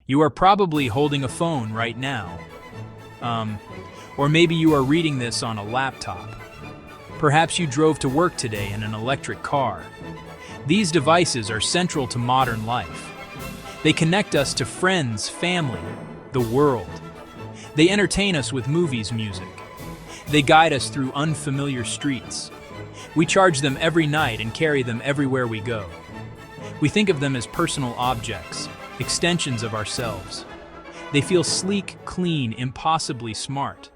You are probably holding a phone right now. Or maybe you are reading this on a laptop. Perhaps you drove to work today in an electric car. These devices are central to modern life. They connect us to friends, family, the world. They entertain us with movies, music. They guide us through unfamiliar streets. We charge them every night and carry them everywhere we go. We think of them as personal objects, extensions of ourselves. They feel sleek, clean, impossibly smart.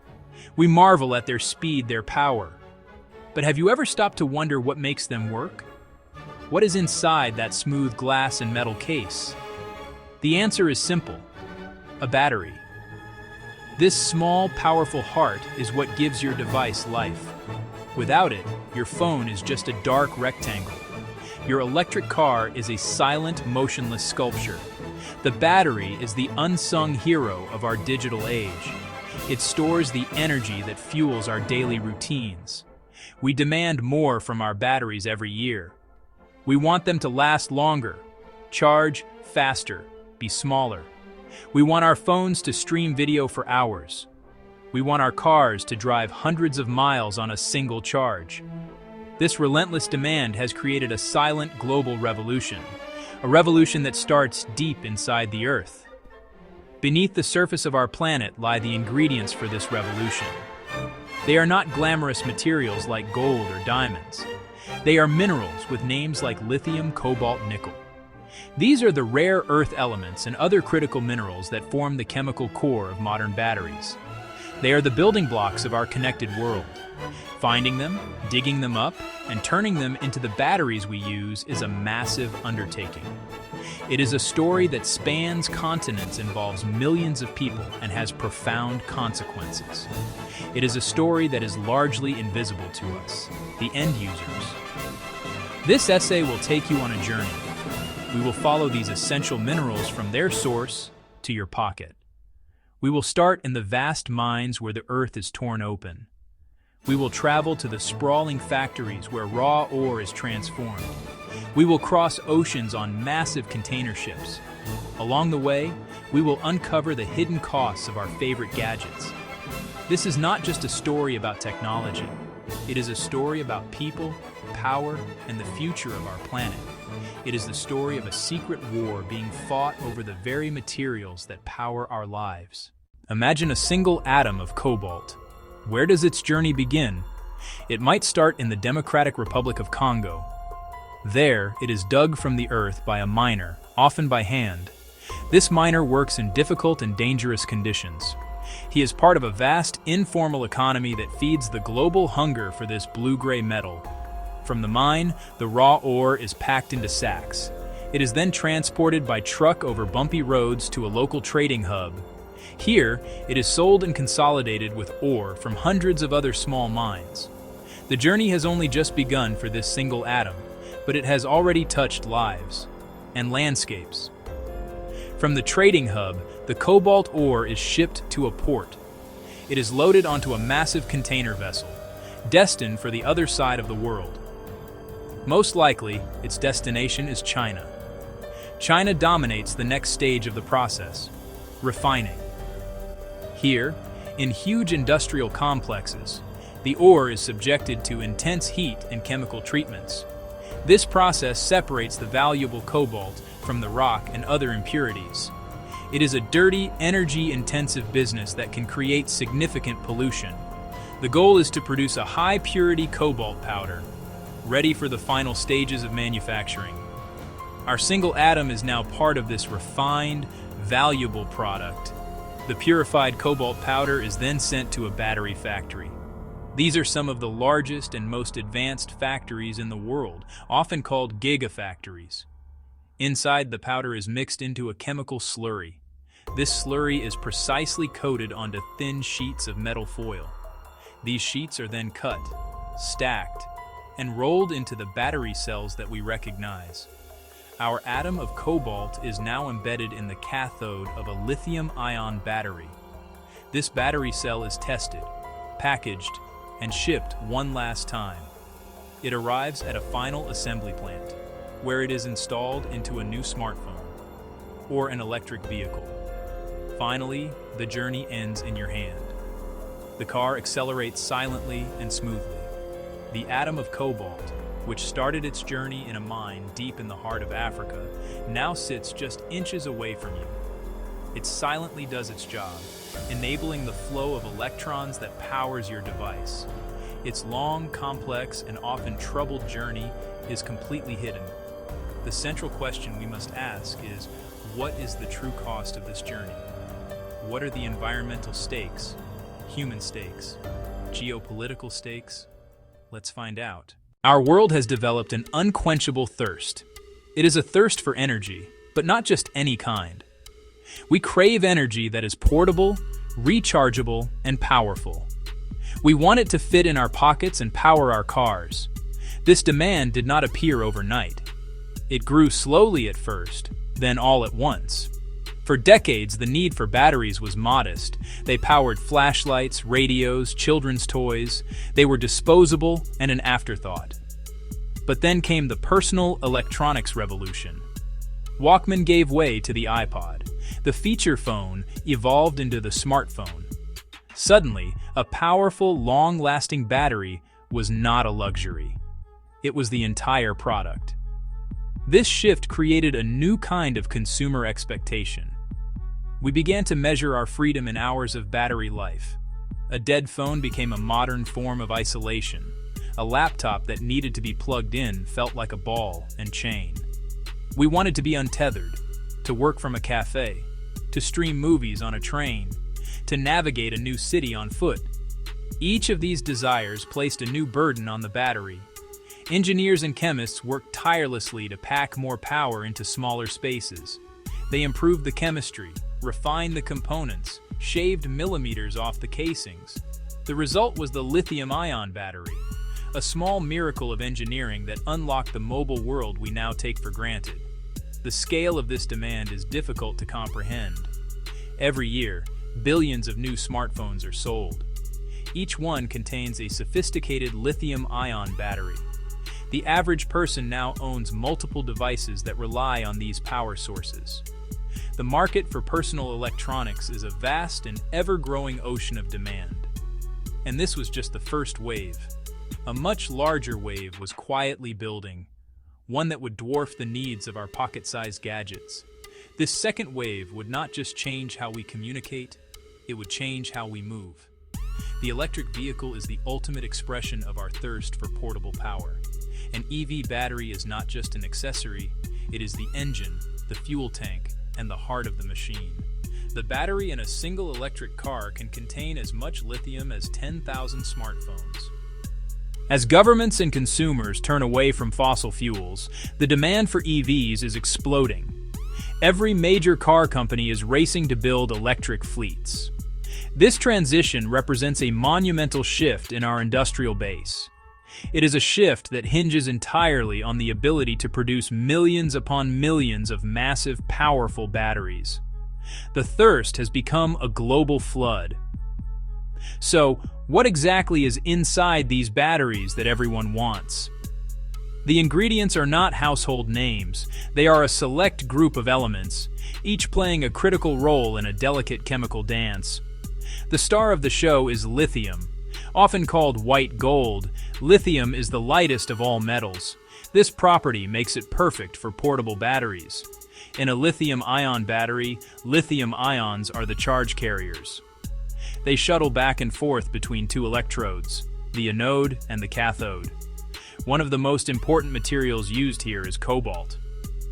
We marvel at their speed, their power. But have you ever stopped to wonder what makes them work? What is inside that smooth glass and metal case? The answer is simple: a battery. This small, powerful heart is what gives your device life. Without it, your phone is just a dark rectangle. Your electric car is a silent, motionless sculpture. The battery is the unsung hero of our digital age. It stores the energy that fuels our daily routines. We demand more from our batteries every year. We want them to last longer, charge faster, be smaller. We want our phones to stream video for hours. We want our cars to drive hundreds of miles on a single charge. This relentless demand has created a silent global revolution, a revolution that starts deep inside the Earth. Beneath the surface of our planet lie the ingredients for this revolution. They are not glamorous materials like gold or diamonds. They are minerals with names like lithium, cobalt, nickel. These are the rare earth elements and other critical minerals that form the chemical core of modern batteries. They are the building blocks of our connected world. Finding them, digging them up, and turning them into the batteries we use is a massive undertaking. It is a story that spans continents, involves millions of people, and has profound consequences. It is a story that is largely invisible to us, the end users. This essay will take you on a journey. We will follow these essential minerals from their source to your pocket. We will start in the vast mines where the earth is torn open. We will travel to the sprawling factories where raw ore is transformed. We will cross oceans on massive container ships. Along the way, we will uncover the hidden costs of our favorite gadgets. This is not just a story about technology. It is a story about people, power, and the future of our planet. It is the story of a secret war being fought over the very materials that power our lives. Imagine a single atom of cobalt. Where does its journey begin? It might start in the Democratic Republic of Congo. There, it is dug from the earth by a miner, often by hand. This miner works in difficult and dangerous conditions. He is part of a vast, informal economy that feeds the global hunger for this blue-gray metal. From the mine, the raw ore is packed into sacks. It is then transported by truck over bumpy roads to a local trading hub. Here, it is sold and consolidated with ore from hundreds of other small mines. The journey has only just begun for this single atom, but it has already touched lives and landscapes. From the trading hub, the cobalt ore is shipped to a port. It is loaded onto a massive container vessel, destined for the other side of the world. Most likely, its destination is China. China dominates the next stage of the process: refining. Here, in huge industrial complexes, the ore is subjected to intense heat and chemical treatments. This process separates the valuable cobalt from the rock and other impurities. It is a dirty, energy-intensive business that can create significant pollution. The goal is to produce a high-purity cobalt powder, ready for the final stages of manufacturing. Our single atom is now part of this refined, valuable product. The purified cobalt powder is then sent to a battery factory. These are some of the largest and most advanced factories in the world, often called gigafactories. Inside, the powder is mixed into a chemical slurry. This slurry is precisely coated onto thin sheets of metal foil. These sheets are then cut, stacked, and rolled into the battery cells that we recognize. Our atom of cobalt is now embedded in the cathode of a lithium-ion battery. This battery cell is tested, packaged, and shipped one last time. It arrives at a final assembly plant, where it is installed into a new smartphone or an electric vehicle. Finally, the journey ends in your hand. The car accelerates silently and smoothly. The atom of cobalt, which started its journey in a mine deep in the heart of Africa, now sits just inches away from you. It silently does its job, enabling the flow of electrons that powers your device. Its long, complex, and often troubled journey is completely hidden. The central question we must ask is, what is the true cost of this journey? What are the environmental stakes, human stakes, geopolitical stakes? Let's find out. Our world has developed an unquenchable thirst. It is a thirst for energy, but not just any kind. We crave energy that is portable, rechargeable, and powerful. We want it to fit in our pockets and power our cars. This demand did not appear overnight. It grew slowly at first, then all at once. For decades, the need for batteries was modest. They powered flashlights, radios, children's toys. They were disposable and an afterthought. But then came the personal electronics revolution. Walkman gave way to the iPod. The feature phone evolved into the smartphone. Suddenly, a powerful, long-lasting battery was not a luxury. It was the entire product. This shift created a new kind of consumer expectation. We began to measure our freedom in hours of battery life. A dead phone became a modern form of isolation. A laptop that needed to be plugged in felt like a ball and chain. We wanted to be untethered, to work from a cafe, to stream movies on a train, to navigate a new city on foot. Each of these desires placed a new burden on the battery. Engineers and chemists worked tirelessly to pack more power into smaller spaces. They improved the chemistry, refined the components, shaved millimeters off the casings. The result was the lithium-ion battery, a small miracle of engineering that unlocked the mobile world we now take for granted. The scale of this demand is difficult to comprehend. Every year, billions of new smartphones are sold. Each one contains a sophisticated lithium-ion battery. The average person now owns multiple devices that rely on these power sources. The market for personal electronics is a vast and ever-growing ocean of demand. And this was just the first wave. A much larger wave was quietly building, one that would dwarf the needs of our pocket-sized gadgets. This second wave would not just change how we communicate, it would change how we move. The electric vehicle is the ultimate expression of our thirst for portable power. An EV battery is not just an accessory, it is the engine, the fuel tank, and the heart of the machine. The battery in a single electric car can contain as much lithium as 10,000 smartphones. As governments and consumers turn away from fossil fuels, the demand for EVs is exploding. Every major car company is racing to build electric fleets. This transition represents a monumental shift in our industrial base. It is a shift that hinges entirely on the ability to produce millions upon millions of massive, powerful batteries. The thirst has become a global flood. So, what exactly is inside these batteries that everyone wants? The ingredients are not household names. They are a select group of elements, each playing a critical role in a delicate chemical dance. The star of the show is lithium. Often called white gold, lithium is the lightest of all metals. This property makes it perfect for portable batteries. In a lithium-ion battery, lithium ions are the charge carriers. They shuttle back and forth between two electrodes, the anode and the cathode. One of the most important materials used here is cobalt.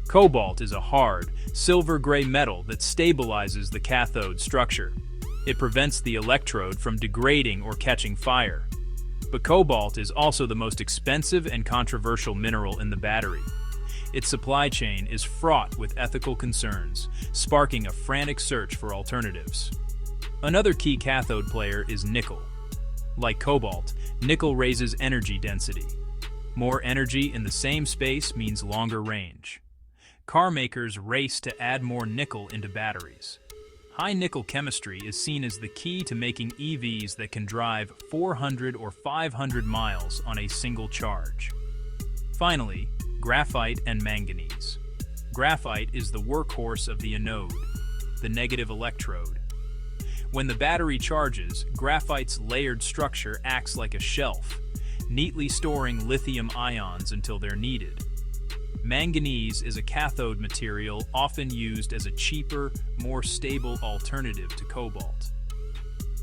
Cobalt is a hard, silver-gray metal that stabilizes the cathode structure. It prevents the electrode from degrading or catching fire. But cobalt is also the most expensive and controversial mineral in the battery. Its supply chain is fraught with ethical concerns, sparking a frantic search for alternatives. Another key cathode player is nickel. Like cobalt, nickel raises energy density. More energy in the same space means longer range. Car makers race to add more nickel into batteries. High nickel chemistry is seen as the key to making EVs that can drive 400 or 500 miles on a single charge. Finally, graphite and manganese. Graphite is the workhorse of the anode, the negative electrode. When the battery charges, graphite's layered structure acts like a shelf, neatly storing lithium ions until they're needed. Manganese is a cathode material often used as a cheaper, more stable alternative to cobalt.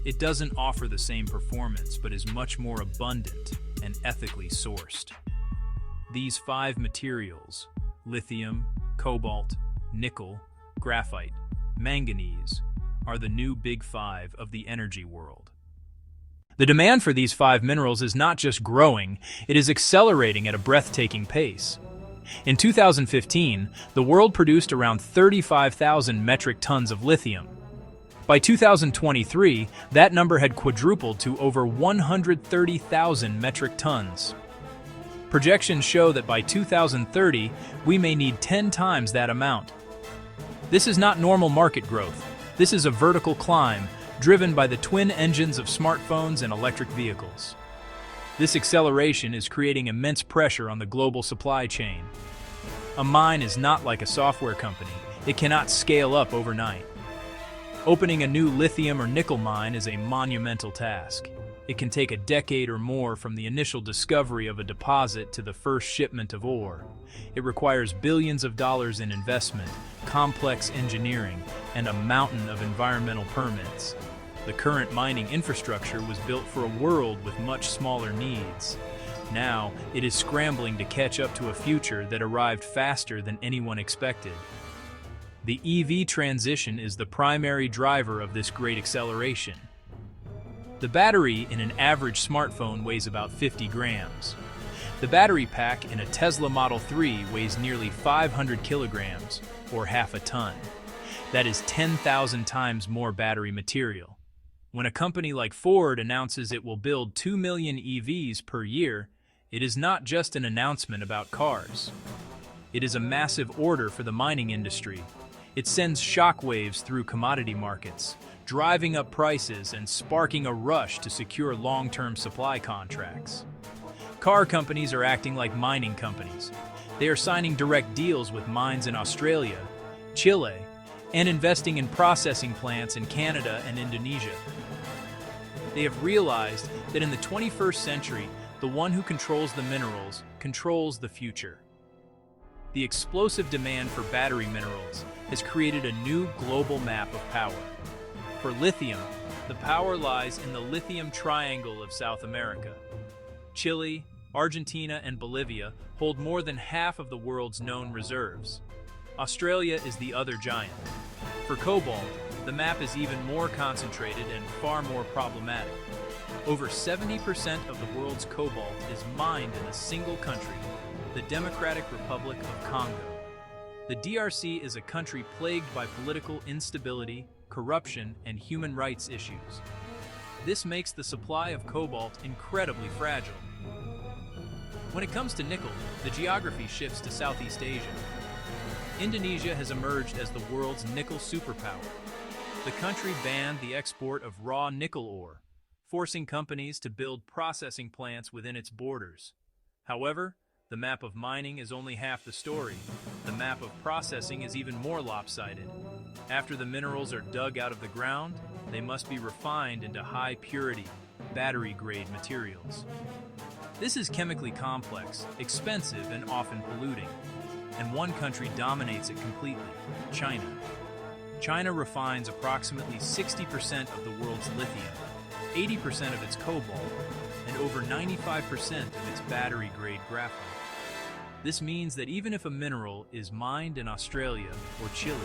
It doesn't offer the same performance, but is much more abundant and ethically sourced. These 5 materials, lithium, cobalt, nickel, graphite, manganese, are the new big 5 of the energy world. The demand for these 5 minerals is not just growing, it is accelerating at a breathtaking pace. In 2015, the world produced around 35,000 metric tons of lithium. By 2023, that number had quadrupled to over 130,000 metric tons. Projections show that by 2030, we may need 10 times that amount. This is not normal market growth. This is a vertical climb, driven by the twin engines of smartphones and electric vehicles. This acceleration is creating immense pressure on the global supply chain. A mine is not like a software company. It cannot scale up overnight. Opening a new lithium or nickel mine is a monumental task. It can take a decade or more from the initial discovery of a deposit to the first shipment of ore. It requires billions of dollars in investment, complex engineering, and a mountain of environmental permits. The current mining infrastructure was built for a world with much smaller needs. Now, it is scrambling to catch up to a future that arrived faster than anyone expected. The EV transition is the primary driver of this great acceleration. The battery in an average smartphone weighs about 50 grams. The battery pack in a Tesla Model 3 weighs nearly 500 kilograms, or half a ton. That is 10,000 times more battery material. When a company like Ford announces it will build 2 million EVs per year, it is not just an announcement about cars. It is a massive order for the mining industry. It sends shockwaves through commodity markets, driving up prices and sparking a rush to secure long-term supply contracts. Car companies are acting like mining companies. They are signing direct deals with mines in Australia, Chile, and investing in processing plants in Canada and Indonesia. They have realized that in the 21st century, the one who controls the minerals controls the future. The explosive demand for battery minerals has created a new global map of power. For lithium, the power lies in the lithium triangle of South America. Chile, Argentina, and Bolivia hold more than half of the world's known reserves. Australia is the other giant. For cobalt, the map is even more concentrated and far more problematic. Over 70% of the world's cobalt is mined in a single country, the Democratic Republic of Congo. The DRC is a country plagued by political instability, corruption, and human rights issues. This makes the supply of cobalt incredibly fragile. When it comes to nickel, the geography shifts to Southeast Asia. Indonesia has emerged as the world's nickel superpower. The country banned the export of raw nickel ore, forcing companies to build processing plants within its borders. However, the map of mining is only half the story. The map of processing is even more lopsided. After the minerals are dug out of the ground, they must be refined into high-purity, battery-grade materials. This is chemically complex, expensive, and often polluting. And one country dominates it completely: China. China refines approximately 60% of the world's lithium, 80% of its cobalt, and over 95% of its battery-grade graphite. This means that even if a mineral is mined in Australia or Chile,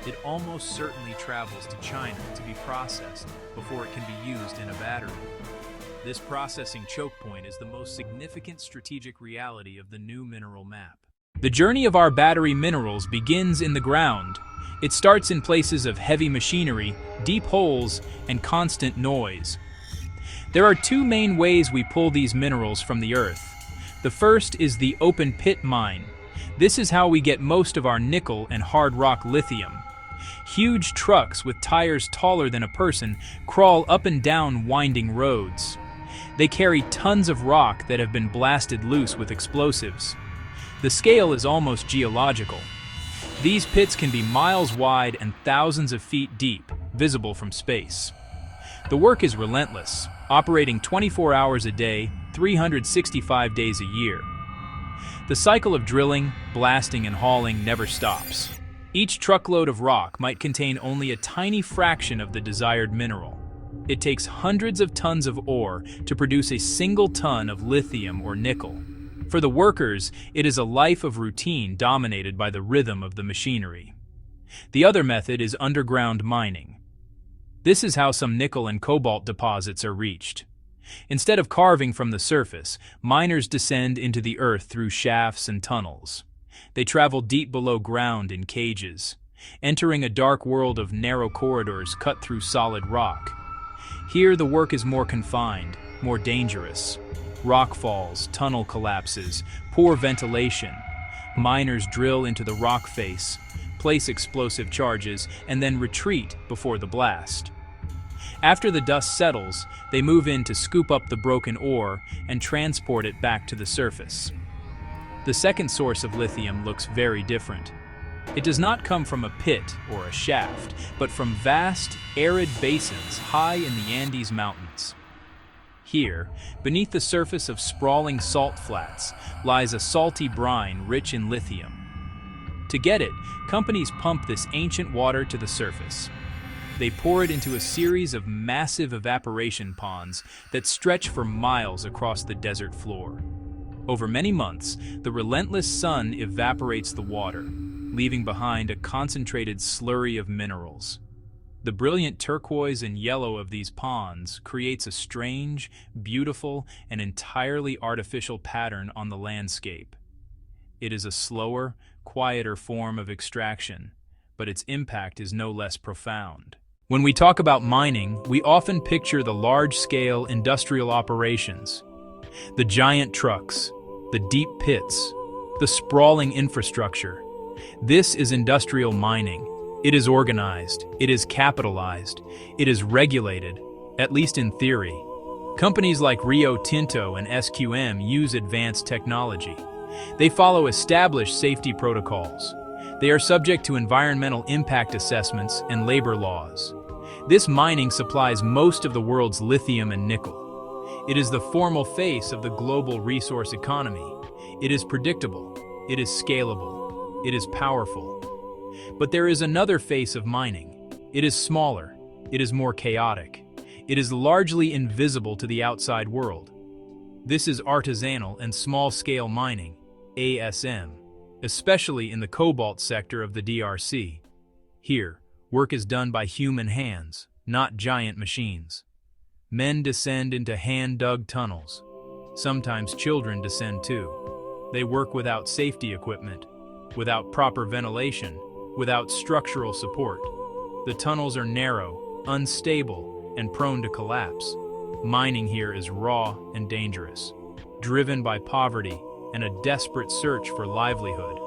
it almost certainly travels to China to be processed before it can be used in a battery. This processing choke point is the most significant strategic reality of the new mineral map. The journey of our battery minerals begins in the ground. It starts in places of heavy machinery, deep holes, and constant noise. There are two main ways we pull these minerals from the earth. The first is the open pit mine. This is how we get most of our nickel and hard rock lithium. Huge trucks with tires taller than a person crawl up and down winding roads. They carry tons of rock that have been blasted loose with explosives. The scale is almost geological. These pits can be miles wide and thousands of feet deep, visible from space. The work is relentless, operating 24 hours a day, 365 days a year. The cycle of drilling, blasting, and hauling never stops. Each truckload of rock might contain only a tiny fraction of the desired mineral. It takes hundreds of tons of ore to produce a single ton of lithium or nickel. For the workers, it is a life of routine dominated by the rhythm of the machinery. The other method is underground mining. This is how some nickel and cobalt deposits are reached. Instead of carving from the surface, miners descend into the earth through shafts and tunnels. They travel deep below ground in cages, entering a dark world of narrow corridors cut through solid rock. Here the work is more confined, more dangerous. Rock falls, tunnel collapses, poor ventilation. Miners drill into the rock face, place explosive charges, and then retreat before the blast. After the dust settles, they move in to scoop up the broken ore and transport it back to the surface. The second source of lithium looks very different. It does not come from a pit or a shaft, but from vast, arid basins high in the Andes Mountains. Here, beneath the surface of sprawling salt flats, lies a salty brine rich in lithium. To get it, companies pump this ancient water to the surface. They pour it into a series of massive evaporation ponds that stretch for miles across the desert floor. Over many months, the relentless sun evaporates the water, leaving behind a concentrated slurry of minerals. The brilliant turquoise and yellow of these ponds creates a strange, beautiful, and entirely artificial pattern on the landscape. It is a slower, quieter form of extraction, but its impact is no less profound. When we talk about mining, we often picture the large-scale industrial operations, the giant trucks, the deep pits, the sprawling infrastructure. This is industrial mining. It is organized, it is capitalized, it is regulated, at least in theory. Companies like Rio Tinto and SQM use advanced technology. They follow established safety protocols. They are subject to environmental impact assessments and labor laws. This mining supplies most of the world's lithium and nickel. It is the formal face of the global resource economy. It is predictable. It is scalable. It is powerful. But there is another face of mining. It is smaller. It is more chaotic. It is largely invisible to the outside world. This is artisanal and small-scale mining, ASM, especially in the cobalt sector of the DRC. Here, work is done by human hands, not giant machines. Men descend into hand-dug tunnels. Sometimes children descend too. They work without safety equipment, without proper ventilation, without structural support. The tunnels are narrow, unstable, and prone to collapse. Mining here is raw and dangerous, driven by poverty and a desperate search for livelihood.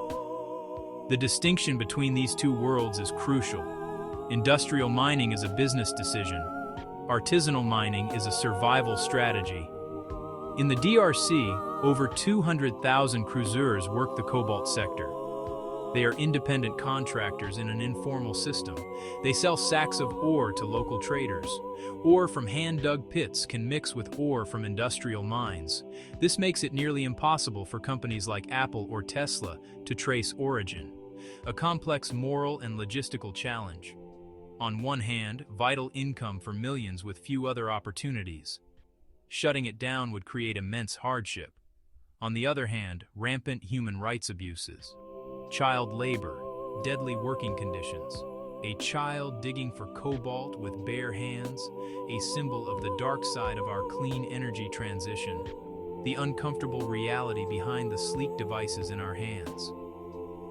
The distinction between these two worlds is crucial. Industrial mining is a business decision. Artisanal mining is a survival strategy. In the DRC, over 200,000 creuseurs work the cobalt sector. They are independent contractors in an informal system. They sell sacks of ore to local traders. Ore from hand-dug pits can mix with ore from industrial mines. This makes it nearly impossible for companies like Apple or Tesla to trace origin, a complex moral and logistical challenge. On one hand, vital income for millions with few other opportunities. Shutting it down would create immense hardship. On the other hand, rampant human rights abuses. Child labor, deadly working conditions, a child digging for cobalt with bare hands, a symbol of the dark side of our clean energy transition, the uncomfortable reality behind the sleek devices in our hands.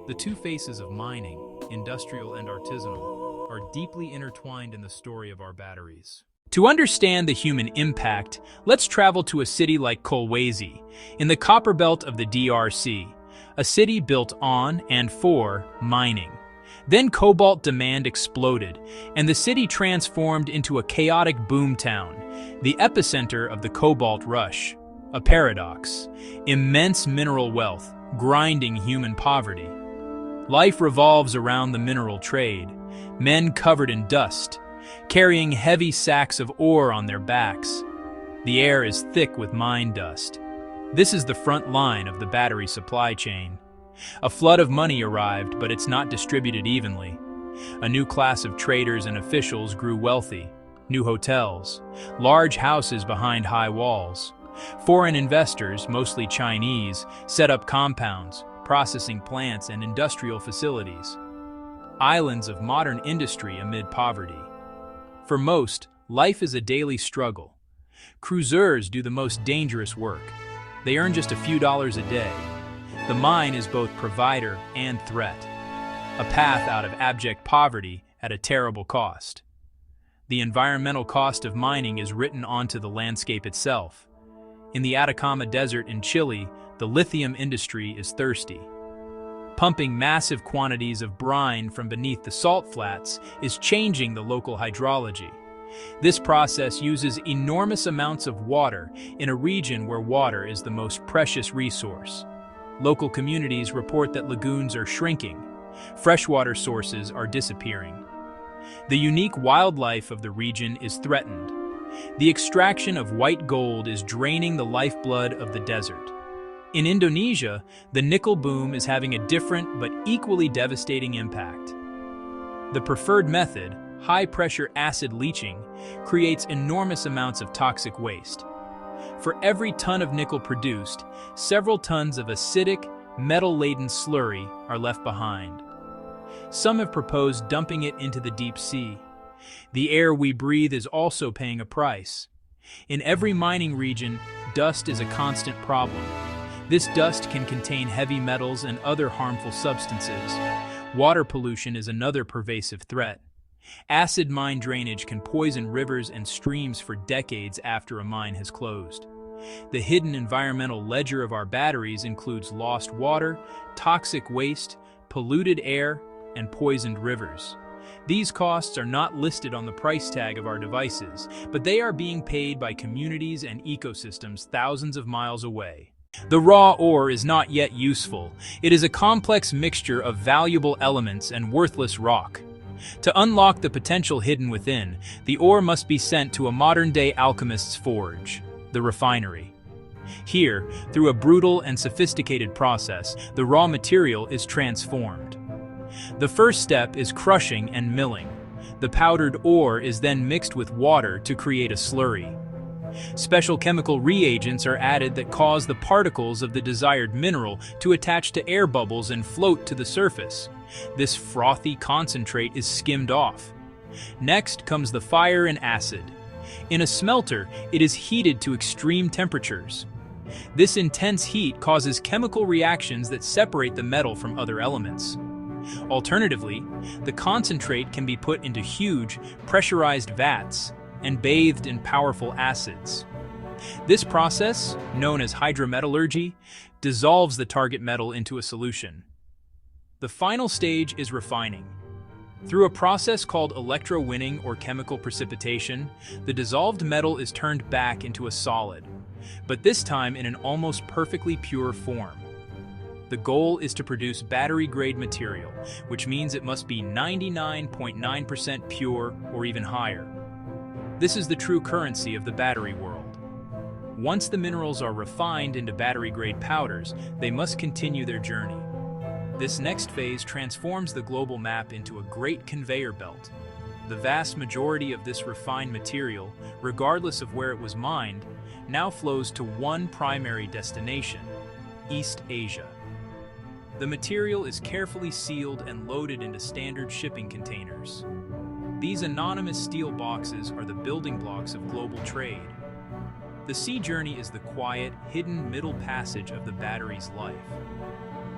The two faces of mining, industrial and artisanal, are deeply intertwined in the story of our batteries. To understand the human impact, let's travel to a city like Kolwezi, in the copper belt of the DRC. A city built on and for mining. Then cobalt demand exploded, and the city transformed into a chaotic boomtown, the epicenter of the cobalt rush. A paradox. Immense mineral wealth, grinding human poverty. Life revolves around the mineral trade. Men covered in dust. carrying heavy sacks of ore on their backs. The air is thick with mine dust. This is the front line of the battery supply chain. A flood of money arrived, but it's not distributed evenly. A new class of traders and officials grew wealthy. New hotels, large houses behind high walls. Foreign investors, mostly Chinese, set up compounds, processing plants, and industrial facilities. Islands of modern industry amid poverty. For most, life is a daily struggle. Cruisers do the most dangerous work. They earn just a few dollars a day. The mine is both provider and threat. A path out of abject poverty at a terrible cost. The environmental cost of mining is written onto the landscape itself. In the Atacama Desert in Chile, the lithium industry is thirsty. Pumping massive quantities of brine from beneath the salt flats is changing the local hydrology. This process uses enormous amounts of water in a region where water is the most precious resource. Local communities report that lagoons are shrinking. Freshwater sources are disappearing. The unique wildlife of the region is threatened. The extraction of white gold is draining the lifeblood of the desert. In Indonesia, the nickel boom is having a different but equally devastating impact. The preferred method, high-pressure acid leaching, creates enormous amounts of toxic waste. For every ton of nickel produced, several tons of acidic, metal-laden slurry are left behind. Some have proposed dumping it into the deep sea. The air we breathe is also paying a price. In every mining region, dust is a constant problem. This dust can contain heavy metals and other harmful substances. Water pollution is another pervasive threat. Acid mine drainage can poison rivers and streams for decades after a mine has closed. The hidden environmental ledger of our batteries includes lost water, toxic waste, polluted air, and poisoned rivers. These costs are not listed on the price tag of our devices, but they are being paid by communities and ecosystems thousands of miles away. The raw ore is not yet useful. It is a complex mixture of valuable elements and worthless rock. To unlock the potential hidden within, the ore must be sent to a modern-day alchemist's forge, the refinery. Here, through a brutal and sophisticated process, the raw material is transformed. The first step is crushing and milling. The powdered ore is then mixed with water to create a slurry. Special chemical reagents are added that cause the particles of the desired mineral to attach to air bubbles and float to the surface. This frothy concentrate is skimmed off. Next comes the fire and acid. In a smelter, it is heated to extreme temperatures. This intense heat causes chemical reactions that separate the metal from other elements. Alternatively, the concentrate can be put into huge, pressurized vats and bathed in powerful acids. This process, known as hydrometallurgy, dissolves the target metal into a solution. The final stage is refining. Through a process called electrowinning or chemical precipitation, the dissolved metal is turned back into a solid, but this time in an almost perfectly pure form. The goal is to produce battery-grade material, which means it must be 99.9% pure or even higher. This is the true currency of the battery world. Once the minerals are refined into battery-grade powders, they must continue their journey. This next phase transforms the global map into a great conveyor belt. The vast majority of this refined material, regardless of where it was mined, now flows to one primary destination: East Asia. The material is carefully sealed and loaded into standard shipping containers. These anonymous steel boxes are the building blocks of global trade. The sea journey is the quiet, hidden middle passage of the battery's life.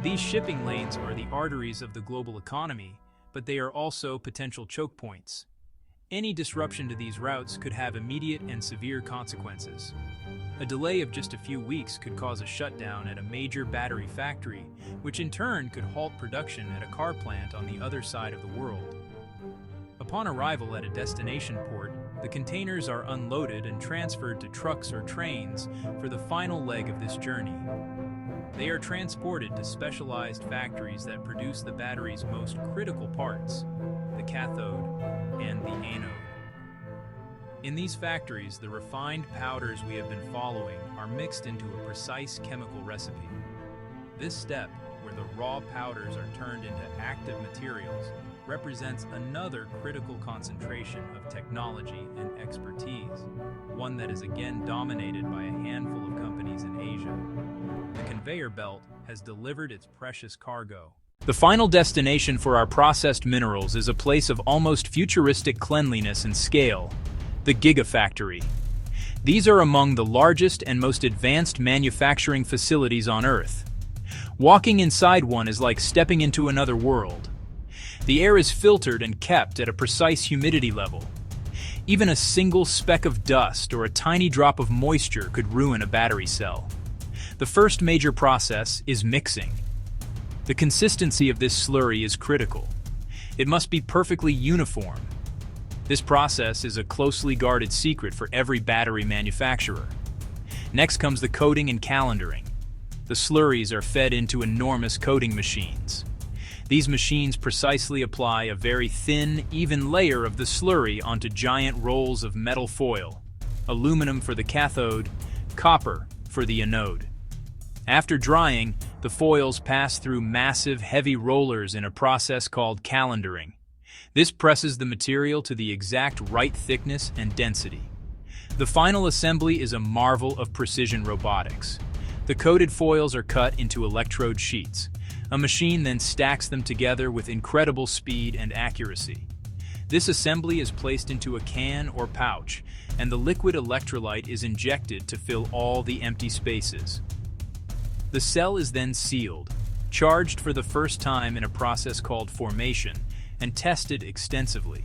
These shipping lanes are the arteries of the global economy, but they are also potential choke points. Any disruption to these routes could have immediate and severe consequences. A delay of just a few weeks could cause a shutdown at a major battery factory, which in turn could halt production at a car plant on the other side of the world. Upon arrival at a destination port, the containers are unloaded and transferred to trucks or trains for the final leg of this journey. They are transported to specialized factories that produce the battery's most critical parts, the cathode and the anode. In these factories, the refined powders we have been following are mixed into a precise chemical recipe. This step, where the raw powders are turned into active materials, represents another critical concentration of technology and expertise, one that is again dominated by a handful of companies in Asia. The conveyor belt has delivered its precious cargo. The final destination for our processed minerals is a place of almost futuristic cleanliness and scale, the Gigafactory. These are among the largest and most advanced manufacturing facilities on Earth. Walking inside one is like stepping into another world. The air is filtered and kept at a precise humidity level. Even a single speck of dust or a tiny drop of moisture could ruin a battery cell. The first major process is mixing. The consistency of this slurry is critical. It must be perfectly uniform. This process is a closely guarded secret for every battery manufacturer. Next comes the coating and calendaring. The slurries are fed into enormous coating machines. These machines precisely apply a very thin, even layer of the slurry onto giant rolls of metal foil, aluminum for the cathode, copper for the anode. After drying, the foils pass through massive, heavy rollers in a process called calendaring. This presses the material to the exact right thickness and density. The final assembly is a marvel of precision robotics. The coated foils are cut into electrode sheets. A machine then stacks them together with incredible speed and accuracy. This assembly is placed into a can or pouch, and the liquid electrolyte is injected to fill all the empty spaces. The cell is then sealed, charged for the first time in a process called formation, and tested extensively.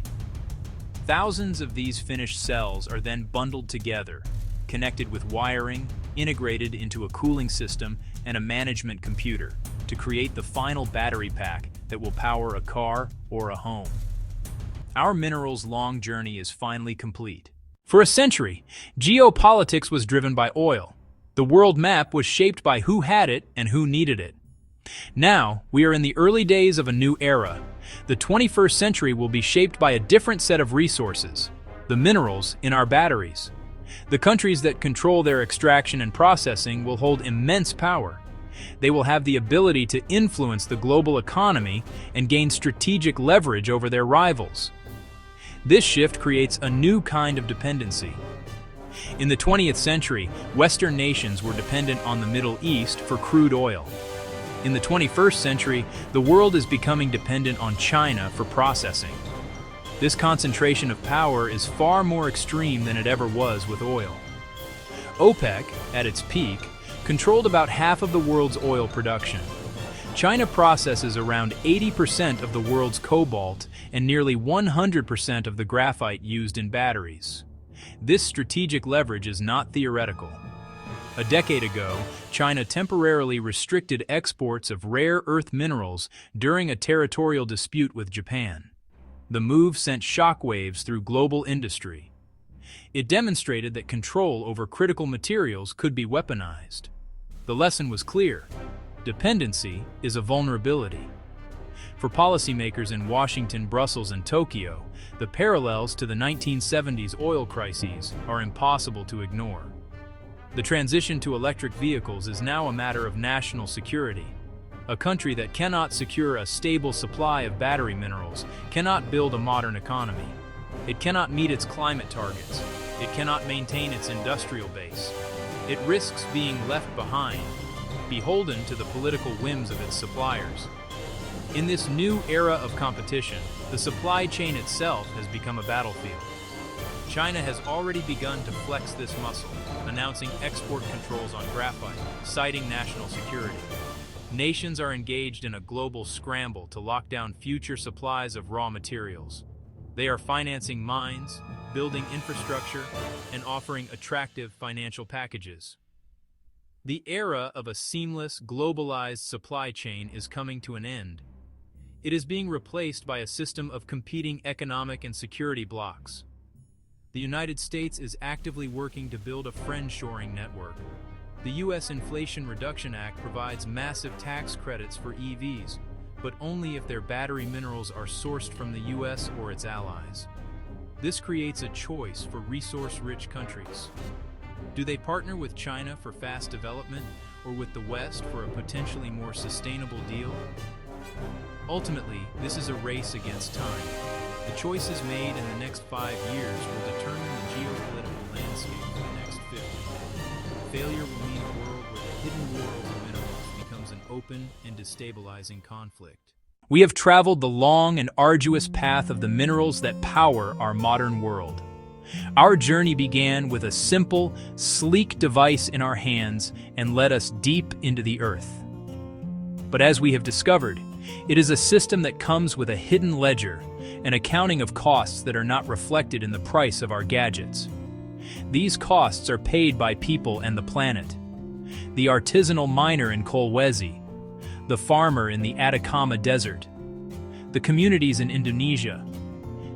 Thousands of these finished cells are then bundled together, connected with wiring, integrated into a cooling system and a management computer to create the final battery pack that will power a car or a home. Our minerals' long journey is finally complete. For a century, geopolitics was driven by oil. The world map was shaped by who had it and who needed it. Now, we are in the early days of a new era. The 21st century will be shaped by a different set of resources, the minerals in our batteries. The countries that control their extraction and processing will hold immense power. They will have the ability to influence the global economy and gain strategic leverage over their rivals. This shift creates a new kind of dependency. In the 20th century, Western nations were dependent on the Middle East for crude oil. In the 21st century, the world is becoming dependent on China for processing. This concentration of power is far more extreme than it ever was with oil. OPEC, at its peak, controlled about half of the world's oil production. China processes around 80% of the world's cobalt and nearly 100% of the graphite used in batteries. This strategic leverage is not theoretical. A decade ago, China temporarily restricted exports of rare earth minerals during a territorial dispute with Japan. The move sent shockwaves through global industry. It demonstrated that control over critical materials could be weaponized. The lesson was clear. Dependency is a vulnerability. For policymakers in Washington, Brussels, and Tokyo, the parallels to the 1970s oil crises are impossible to ignore. The transition to electric vehicles is now a matter of national security. A country that cannot secure a stable supply of battery minerals cannot build a modern economy. It cannot meet its climate targets. It cannot maintain its industrial base. It risks being left behind, beholden to the political whims of its suppliers. In this new era of competition, the supply chain itself has become a battlefield. China has already begun to flex this muscle, announcing export controls on graphite, citing national security. Nations are engaged in a global scramble to lock down future supplies of raw materials. They are financing mines, building infrastructure, and offering attractive financial packages. The era of a seamless, globalized supply chain is coming to an end. It is being replaced by a system of competing economic and security blocs. The United States is actively working to build a friend-shoring network. The U.S. Inflation Reduction Act provides massive tax credits for EVs, but only if their battery minerals are sourced from the U.S. or its allies. This creates a choice for resource-rich countries. Do they partner with China for fast development or with the West for a potentially more sustainable deal? Ultimately, this is a race against time. The choices made in the next 5 years will determine the geopolitical landscape for the next 50. Failure will mean a world where the hidden world of minerals becomes an open and destabilizing conflict. We have traveled the long and arduous path of the minerals that power our modern world. Our journey began with a simple, sleek device in our hands and led us deep into the earth. But as we have discovered, it is a system that comes with a hidden ledger, an accounting of costs that are not reflected in the price of our gadgets. These costs are paid by people and the planet. The artisanal miner in Kolwezi, the farmer in the Atacama Desert, the communities in Indonesia.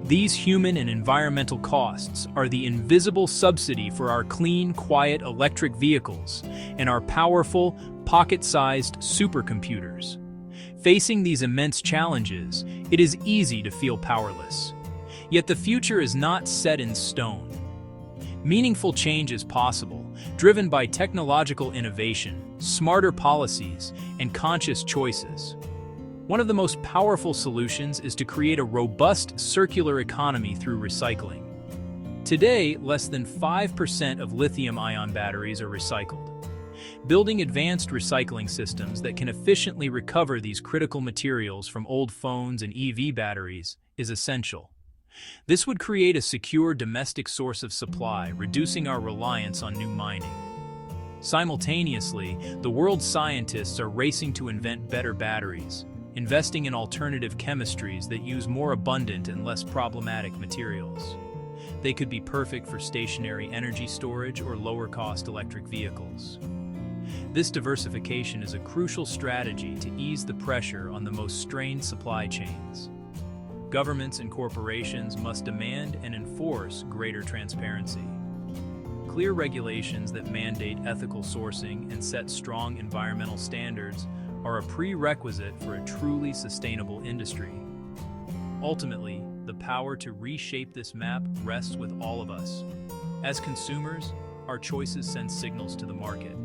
These human and environmental costs are the invisible subsidy for our clean, quiet electric vehicles and our powerful, pocket-sized supercomputers. Facing these immense challenges, it is easy to feel powerless. Yet the future is not set in stone. Meaningful change is possible, driven by technological innovation, smarter policies, and conscious choices. One of the most powerful solutions is to create a robust circular economy through recycling. Today, less than 5% of lithium-ion batteries are recycled. Building advanced recycling systems that can efficiently recover these critical materials from old phones and EV batteries is essential. This would create a secure domestic source of supply, reducing our reliance on new mining. Simultaneously, the world's scientists are racing to invent better batteries, investing in alternative chemistries that use more abundant and less problematic materials. They could be perfect for stationary energy storage or lower-cost electric vehicles. This diversification is a crucial strategy to ease the pressure on the most strained supply chains. Governments and corporations must demand and enforce greater transparency. Clear regulations that mandate ethical sourcing and set strong environmental standards are a prerequisite for a truly sustainable industry. Ultimately, the power to reshape this map rests with all of us. As consumers, our choices send signals to the market.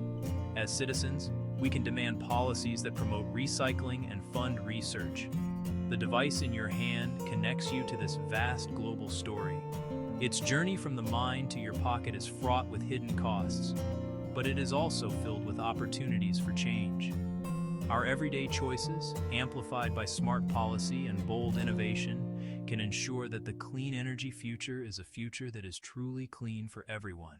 As citizens, we can demand policies that promote recycling and fund research. The device in your hand connects you to this vast global story. Its journey from the mine to your pocket is fraught with hidden costs, but it is also filled with opportunities for change. Our everyday choices, amplified by smart policy and bold innovation, can ensure that the clean energy future is a future that is truly clean for everyone.